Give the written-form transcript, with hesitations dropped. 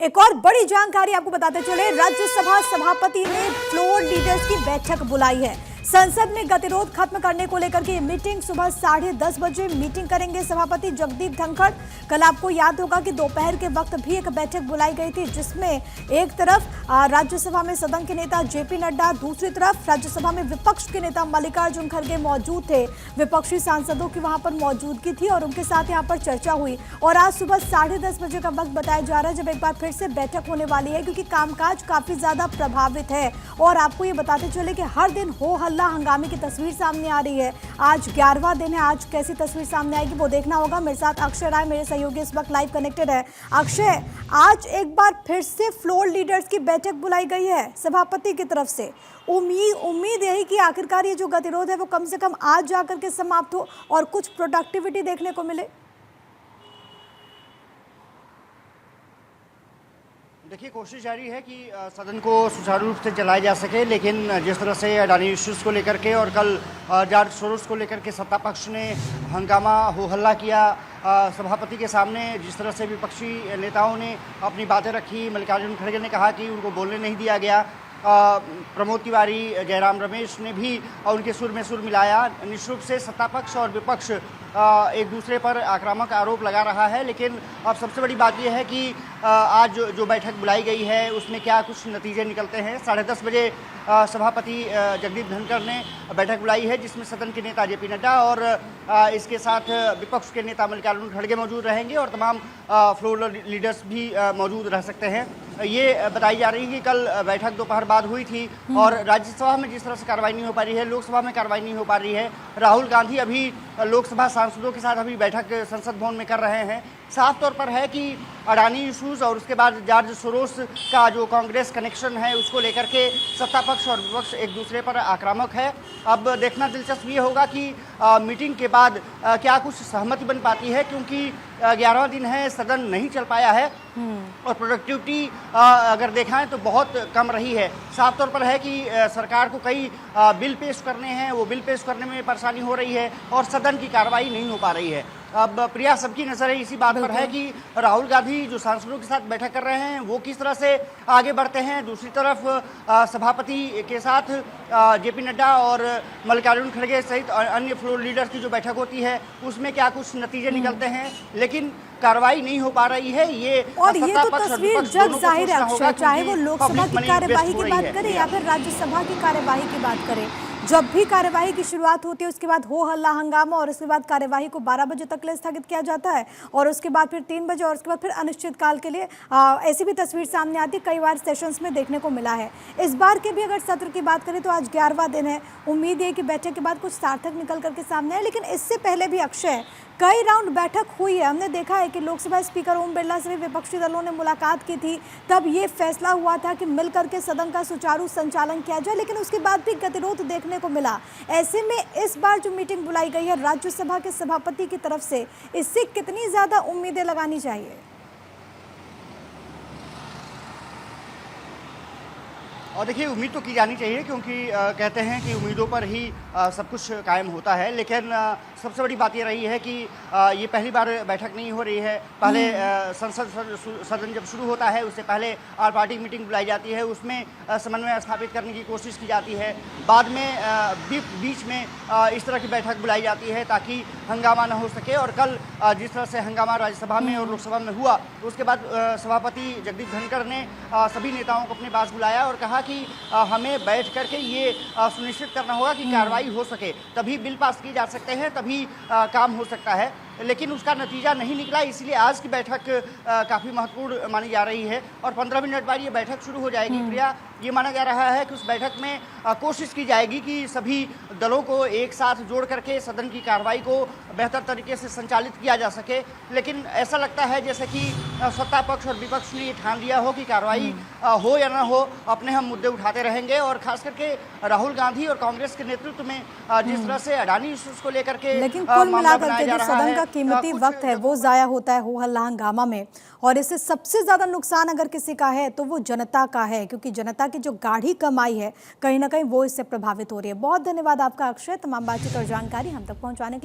एक और बड़ी जानकारी आपको बताते चले, राज्यसभा सभापति ने फ्लोर लीडर्स की बैठक बुलाई है। संसद में गतिरोध खत्म करने को लेकर के मीटिंग सुबह 10:30 बजे मीटिंग करेंगे सभापति जगदीप धनखड़। कल आपको याद होगा कि दोपहर के वक्त भी एक बैठक बुलाई गई थी, जिसमें एक तरफ राज्यसभा में सदन के नेता जेपी नड्डा, दूसरी तरफ राज्यसभा में विपक्ष के नेता मल्लिकार्जुन खड़गे मौजूद थे। विपक्षी सांसदों की वहां पर मौजूदगी थी और उनके साथ यहां पर चर्चा हुई। और आज सुबह 10:30 बजे का वक्त बताया जा रहा है जब एक बार फिर से बैठक होने वाली है, क्योंकि कामकाज काफी ज्यादा प्रभावित है। और आपको ये बताते चले कि हर दिन हो हल्ला हंगामे की तस्वीर सामने आ रही है। आज 11वां दिन है, आज कैसी तस्वीर सामने आएगी वो देखना होगा। मेरे साथ अक्षय राय मेरे सहयोगी इस वक्त लाइव कनेक्टेड है। अक्षय, आज एक बार फिर से फ्लोर लीडर्स की बैठक बुलाई गई है सभापति की तरफ से। उम्मीद यही कि आखिरकार ये जो गतिरोध है वो कम से कम आज जाकर के समाप्त हो और कुछ प्रोडक्टिविटी देखने को मिले। देखिए, कोशिश जारी है कि सदन को सुचारू रूप से चलाया जा सके, लेकिन जिस तरह से अडानी इश्यूज़ को लेकर के और कल जॉर्ज सोरोस को लेकर के सत्ता पक्ष ने हंगामा हो हल्ला किया सभापति के सामने, जिस तरह से विपक्षी नेताओं ने अपनी बातें रखी, मल्लिकार्जुन खड़गे ने कहा कि उनको बोलने नहीं दिया गया, प्रमोद तिवारी, जयराम रमेश ने भी उनके सुर में सुर मिलाया। निश्चित रूप से सत्ता पक्ष और विपक्ष एक दूसरे पर आक्रामक आरोप लगा रहा है, लेकिन अब सबसे बड़ी बात यह है कि आज जो बैठक बुलाई गई है उसमें क्या कुछ नतीजे निकलते हैं। 10:30 बजे सभापति जगदीप धनखड़ ने बैठक बुलाई है, जिसमें सदन के नेता जेपी नड्डा और इसके साथ विपक्ष के नेता मल्लिकार्जुन खड़गे मौजूद रहेंगे और तमाम फ्लोर लीडर्स भी मौजूद रह सकते हैं। ये बताई जा रही है कि कल बैठक दोपहर बाद हुई थी और राज्यसभा में जिस तरह से कार्रवाई नहीं हो पा रही है, लोकसभा में कार्रवाई नहीं हो पा रही है। राहुल गांधी अभी लोकसभा सांसदों के साथ अभी बैठक संसद भवन में कर रहे हैं। साफ तौर पर है कि अडानी इशूज़ और उसके बाद जॉर्ज सोरोस का जो कांग्रेस कनेक्शन है उसको लेकर के सत्ता पक्ष और विपक्ष एक दूसरे पर आक्रामक है। अब देखना दिलचस्प ये होगा कि मीटिंग के बाद क्या कुछ सहमति बन पाती है, क्योंकि 11वां दिन है, सदन नहीं चल पाया है और प्रोडक्टिविटी अगर देखा है तो बहुत कम रही है। साफ तौर पर है कि सरकार को कई बिल पेश करने हैं, वो बिल पेश करने में परेशानी हो रही है और सदन की कार्रवाई नहीं हो पा रही है। अब प्रिया, सबकी नजर है इसी बात पर है कि राहुल गांधी जो सांसदों के साथ बैठक कर रहे हैं वो किस तरह से आगे बढ़ते हैं। दूसरी तरफ सभापति के साथ जेपी नड्डा और मल्लिकार्जुन खड़गे सहित अन्य फ्लोर लीडर्स की जो बैठक होती है उसमें क्या कुछ नतीजे निकलते हैं, लेकिन कार्रवाई नहीं हो पा रही है। ये और ये तो तस्वीर जग जाहिर है अक्षय, चाहे वो लोकसभा की कार्यवाही की बात करें या फिर राज्यसभा की कार्यवाही की बात करें, जब भी कार्यवाही की शुरुआत होती है उसके बाद हो हल्ला हंगामा और उसके बाद कार्यवाही को 12 बजे तक के लिए स्थगित किया जाता है और उसके बाद फिर 3 बजे और उसके बाद फिर अनिश्चितकाल के लिए ऐसी भी तस्वीर सामने आती है, कई बार सेशंस में देखने को मिला है। इस बार के भी अगर सत्र की बात करें तो आज 11वां दिन है। उम्मीद है कि बैठक के बाद कुछ सार्थक निकल करके सामने आए, लेकिन इससे पहले भी अक्षय कई राउंड बैठक हुई है। हमने देखा है कि लोकसभा स्पीकर ओम बिरला से विपक्षी दलों ने मुलाकात की थी, तब ये फैसला हुआ था कि मिलकर के सदन का सुचारू संचालन किया जाए, लेकिन उसके बाद भी गतिरोध देखने को मिला। ऐसे में इस बार जो मीटिंग बुलाई गई है राज्यसभा के सभापति की तरफ से, इससे कितनी ज्यादा उम्मीदें लगानी चाहिए? और देखिए, उम्मीद तो की जानी चाहिए, क्योंकि कहते हैं कि उम्मीदों पर ही सब कुछ कायम होता है। लेकिन सबसे बड़ी बात ये रही है कि ये पहली बार बैठक नहीं हो रही है। पहले सदन जब शुरू होता है उससे पहले ऑल पार्टी मीटिंग बुलाई जाती है, उसमें समन्वय स्थापित करने की कोशिश की जाती है। बाद में बीच में इस तरह की बैठक बुलाई जाती है ताकि हंगामा न हो सके। और कल जिस तरह से हंगामा राज्यसभा में और लोकसभा में हुआ, उसके बाद सभापति जगदीप धनखड़ ने सभी नेताओं को अपने पास बुलाया और कहा कि हमें बैठ करके ये सुनिश्चित करना होगा कि कार्रवाई हो सके, तभी बिल पास किए जा सकते हैं, तभी काम हो सकता है। लेकिन उसका नतीजा नहीं निकला, इसलिए आज की बैठक काफ़ी महत्वपूर्ण मानी जा रही है और 15 मिनट बाद ये बैठक शुरू हो जाएगी। प्रिया, ये माना जा रहा है कि उस बैठक में कोशिश की जाएगी कि सभी दलों को एक साथ जोड़ करके सदन की कार्रवाई को बेहतर तरीके से संचालित किया जा सके। लेकिन ऐसा लगता है जैसे कि सत्ता पक्ष और विपक्ष ने ये ठान लिया हो कि कार्रवाई हो या ना हो, अपने हम मुद्दे उठाते रहेंगे। और खास करके राहुल गांधी और कांग्रेस के नेतृत्व में जिस तरह से अडानी इश्यूज को लेकर के लेकिन कुल मिलाकर के जो सदन का कीमती वक्त है वो जाया होता है हो हल्ला हंगामा में, और इससे सबसे ज्यादा नुकसान अगर किसी का है तो वो जनता का है, क्योंकि जनता की जो गाढ़ी कमाई है कहीं ना कहीं वो इससे प्रभावित हो रही है। बहुत धन्यवाद आपका अक्षय, तमाम बातचीत और जानकारी हम तक पहुंचाने के लिए।